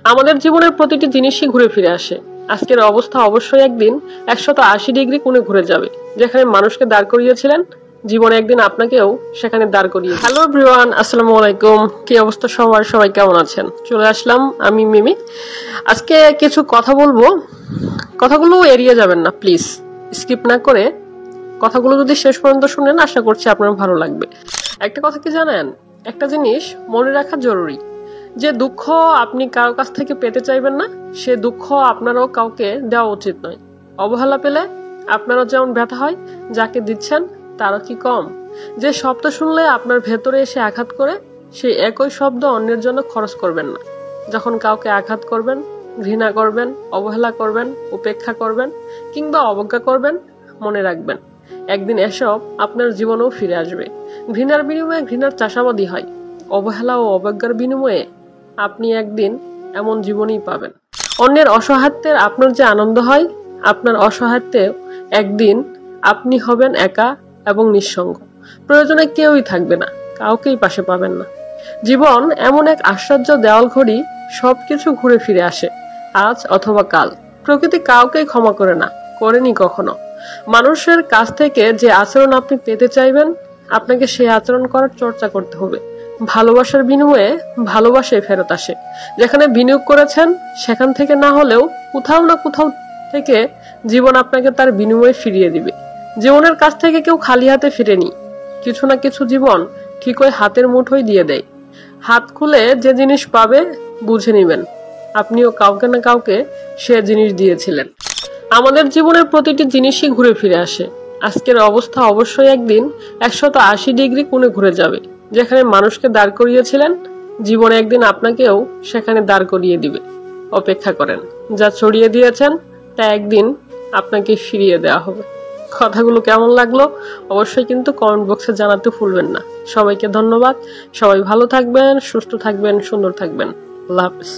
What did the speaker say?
আমাদের জীবনের প্রতিটি জিনিসই ঘুরে ফিরে আসে। আজকের অবস্থা অবশ্যই একদিন 180 ডিগ্রি কোণে ঘুরে যাবে। যেখানে মানুষকে দাঁড় করিয়েছিলেন, জীবনে একদিন আপনাকেও সেখানে দাঁড় করিয়ে। হ্যালো এভরিওয়ান, আসসালামু আলাইকুম। কি অবস্থা সবার? সবাই কেমন আছেন? চলে আসলাম আমি মিমি। আজকে কিছু কথা বলবো, কথাগুলো এড়িয়ে যাবেন না প্লিজ, স্কিপ না করে কথাগুলো যদি শেষ পর্যন্ত শুনেন আশা করছি আপনার ভালো লাগবে। একটা কথা কি জানেন, একটা জিনিস মনে রাখা জরুরি, যে দুঃখ আপনি কারো কাছ থেকে পেতে চাইবেন না, সে দুঃখ আপনারও কাউকে দেওয়া উচিত নয়। অবহেলা পেলে আপনারও যেমন ব্যথা হয়, যাকে দিচ্ছেন তারও কি কম? যে শব্দ শুনলে আপনার ভেতরে এসে আঘাত করে, সেই একই শব্দ অন্যের জন্য খরচ করবেন না। যখন কাউকে আঘাত করবেন, ঘৃণা করবেন, অবহেলা করবেন, উপেক্ষা করবেন কিংবা অবজ্ঞা করবেন, মনে রাখবেন একদিন এসব আপনার জীবনেও ফিরে আসবে। ঘৃণার বিনিময়ে ঘৃণার চাষাবাদী হয়, অবহেলা ও অবজ্ঞার বিনিময়ে আপনি একদিন এমন জীবনই পাবেন। অন্যের অসহায়ত্বের আপনার যে আনন্দ হয়, আপনার অসহায়ত্বে একদিন আপনি হবেন একা এবং নিঃসঙ্গ। প্রয়োজনে কেউই থাকবে না, কাউকেই পাশে পাবেন না। জীবন এমন এক আশ্চর্য দেওয়াল ঘড়ি, সবকিছু ঘুরে ফিরে আসে আজ অথবা কাল। প্রকৃতি কাউকেই ক্ষমা করে না, করেনি কখনো। মানুষের কাছ থেকে যে আচরণ আপনি পেতে চাইবেন, আপনাকে সেই আচরণ করার চর্চা করতে হবে। ভালোবাসার বিনিময়ে ভালোবাসাই ফেরত আসে। যেখানে বিনিয়োগ করেছেন সেখান থেকে না হলেও কোথাও না কোথাও থেকে জীবন আপনাকে তার বিনিময়ে ফিরিয়ে দিবে। জীবনের কাছ থেকে কেউ খালি হাতে ফিরেনি, কিছু না কিছু জীবন ঠিকই হাতের মুঠোয় দিয়ে দেয়। হাত খুলে যে জিনিস পাবে বুঝে নিবেন আপনিও কাউকে না কাউকে সে জিনিস দিয়েছিলেন। আমাদের জীবনের প্রতিটি জিনিসই ঘুরে ফিরে আসে। আজকের অবস্থা অবশ্যই একদিন 180 ডিগ্রি কোণে ঘুরে যাবে। যেখানে মানুষকে দাঁড় করিয়েছিলেন, জীবনে একদিন আপনাকেও সেখানে দাঁড় করিয়ে দিবে। অপেক্ষা করেন, যা ছড়িয়ে দিয়েছেন তা একদিন আপনাকে ফিরিয়ে দেওয়া হবে। কথাগুলো কেমন লাগলো অবশ্যই কিন্তু কমেন্ট বক্সে জানাতে ভুলবেন না। সবাইকে ধন্যবাদ। সবাই ভালো থাকবেন, সুস্থ থাকবেন, সুন্দর থাকবেন। আল্লাহ হাফেজ।